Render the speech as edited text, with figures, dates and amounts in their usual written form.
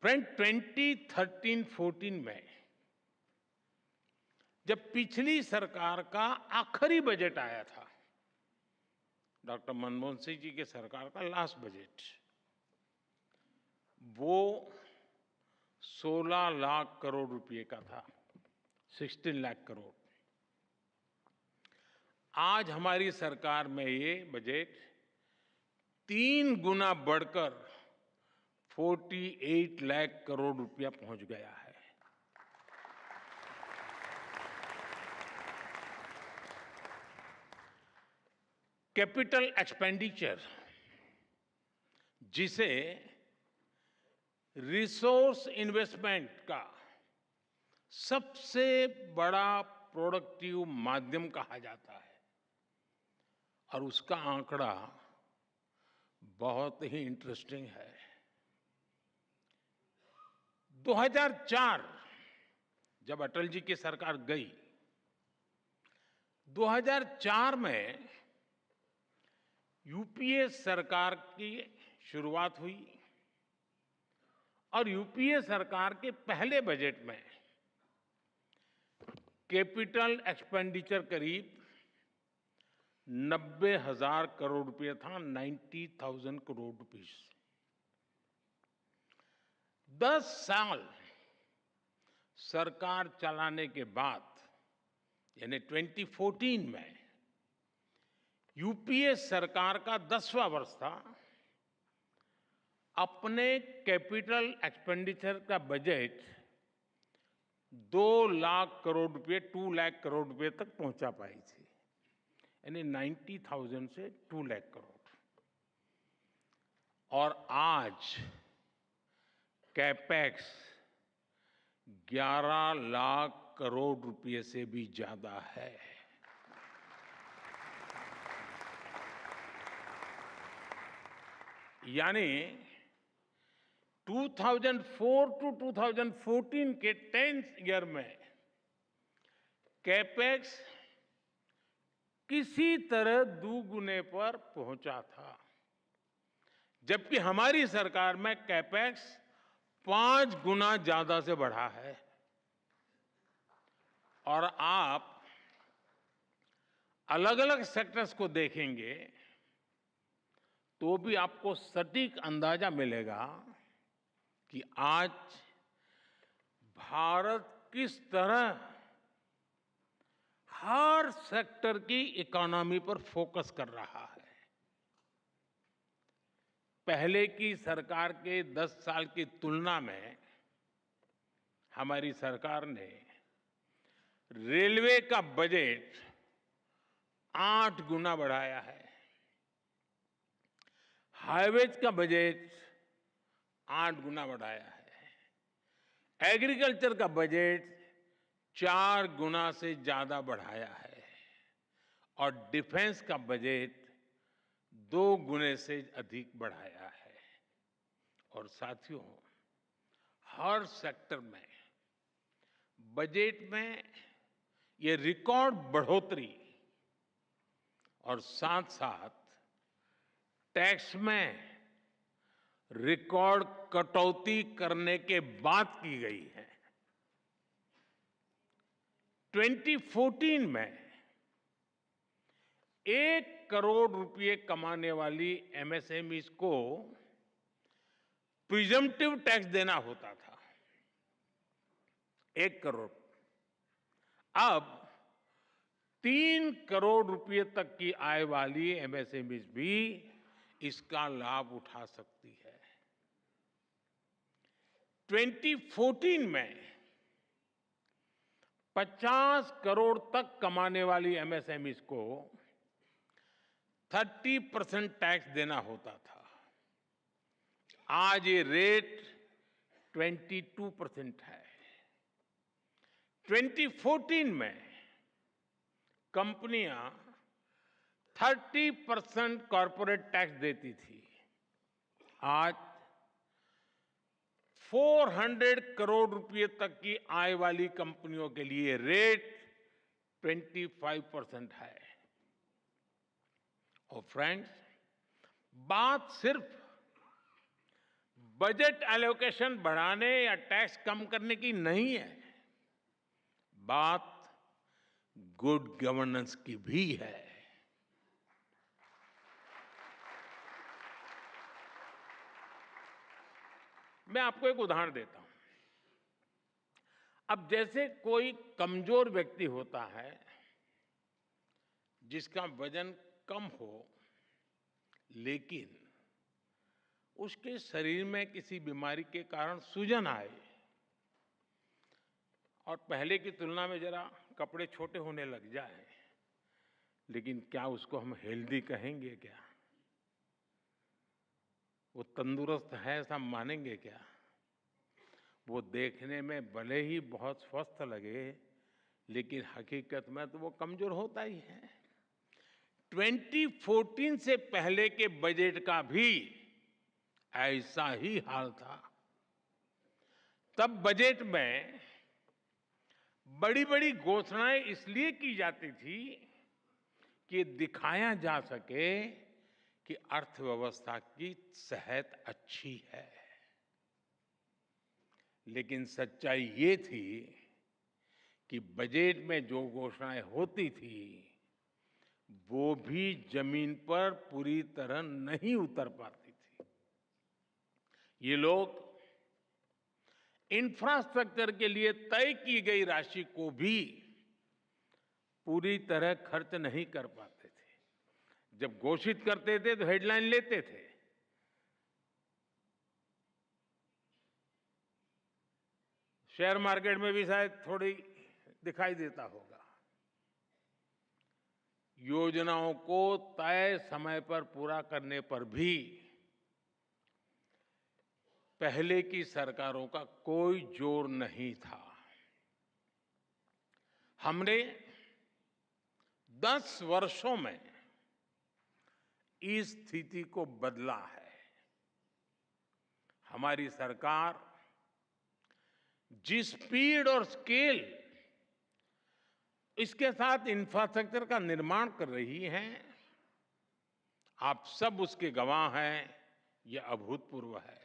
Friend 2013-14 में जब पिछली सरकार का आखिरी बजट आया था, डॉक्टर मनमोहन सिंह जी के सरकार का लास्ट बजट, वो 16 लाख करोड़ रुपए का था, 16 लाख करोड़। आज हमारी सरकार में ये बजट 3 गुना बढ़कर 48 लाख करोड़ रुपया पहुंच गया है। कैपिटल एक्सपेंडिचर, जिसे रिसोर्स इन्वेस्टमेंट का सबसे बड़ा प्रोडक्टिव माध्यम कहा जाता है, और उसका आंकड़ा बहुत ही इंटरेस्टिंग है। 2004 जब अटल जी की सरकार गई, 2004 में यूपीए सरकार की शुरुआत हुई और यूपीए सरकार के पहले बजट में कैपिटल एक्सपेंडिचर करीब 90,000 करोड़ रुपए था, 90,000 करोड़ रुपीस। 10 साल सरकार चलाने के बाद, यानी 2014 में यूपीए सरकार का 10वां वर्ष था, अपने कैपिटल एक्सपेंडिचर का बजट 2 लाख करोड़ रुपए, 2 लाख करोड़ रुपए तक पहुंचा पाई थी, यानी 90,000 से 2 लाख करोड़। और आज कैपेक्स 11 लाख करोड़ रुपए से भी ज्यादा है। यानी 2004 टू 2014 के 10th ईयर में कैपेक्स किसी तरह दुगुने पर पहुंचा था, जबकि हमारी सरकार में कैपेक्स 5 गुना ज्यादा से बढ़ा है। और आप अलग अलग सेक्टर्स को देखेंगे तो भी आपको सटीक अंदाजा मिलेगा कि आज भारत किस तरह हर सेक्टर की इकोनॉमी पर फोकस कर रहा है। पहले की सरकार के 10 साल की तुलना में हमारी सरकार ने रेलवे का बजट 8 गुना बढ़ाया है, हाईवेज का बजट 8 गुना बढ़ाया है, एग्रीकल्चर का बजट 4 गुना से ज्यादा बढ़ाया है, और डिफेंस का बजट 2 गुने से अधिक बढ़ाया है। और साथियों, हर सेक्टर में बजट में ये रिकॉर्ड बढ़ोतरी और साथ साथ टैक्स में रिकॉर्ड कटौती करने के बाद की गई है। 2014 में 1 करोड़ रुपए कमाने वाली एमएसएमईज को प्रिजम्पटिव टैक्स देना होता था, 1 करोड़। अब 3 करोड़ रुपए तक की आय वाली एमएसएमईज भी इसका लाभ उठा सकती है। 2014 में 50 करोड़ तक कमाने वाली एमएसएमईज को 30% टैक्स देना होता था। आज ये रेट 22% है। 2014 में कंपनियां 30% कॉर्पोरेट टैक्स देती थी, आज 400 करोड़ रुपए तक की आय वाली कंपनियों के लिए रेट 25% है। और फ्रेंड्स, बजट एलोकेशन बढ़ाने या टैक्स कम करने की नहीं है, बात गुड गवर्नेंस की भी है। मैं आपको एक उदाहरण देता हूं। अब जैसे कोई कमजोर व्यक्ति होता है जिसका वजन कम हो, लेकिन उसके शरीर में किसी बीमारी के कारण सूजन आए और पहले की तुलना में जरा कपड़े छोटे होने लग जाए, लेकिन क्या उसको हम हेल्दी कहेंगे क्या? वो तंदुरुस्त है ऐसा मानेंगे क्या? वो देखने में भले ही बहुत स्वस्थ लगे, लेकिन हकीकत में तो वो कमजोर होता ही है। 2014 से पहले के बजट का भी ऐसा ही हाल था। तब बजट में बड़ी बड़ी घोषणाएं इसलिए की जाती थी कि दिखाया जा सके कि अर्थव्यवस्था की सेहत अच्छी है, लेकिन सच्चाई ये थी कि बजट में जो घोषणाएं होती थी वो भी जमीन पर पूरी तरह नहीं उतर पाती थी। ये लोग इंफ्रास्ट्रक्चर के लिए तय की गई राशि को भी पूरी तरह खर्च नहीं कर पाते थे। जब घोषित करते थे तो हेडलाइन लेते थे, शेयर मार्केट में भी शायद थोड़ी दिखाई देता होगा। योजनाओं को तय समय पर पूरा करने पर भी पहले की सरकारों का कोई जोर नहीं था। हमने 10 वर्षों में इस स्थिति को बदला है। हमारी सरकार जिस स्पीड और स्केल इसके साथ इंफ्रास्ट्रक्चर का निर्माण कर रही है, आप सब उसके गवाह हैं। यह अभूतपूर्व है।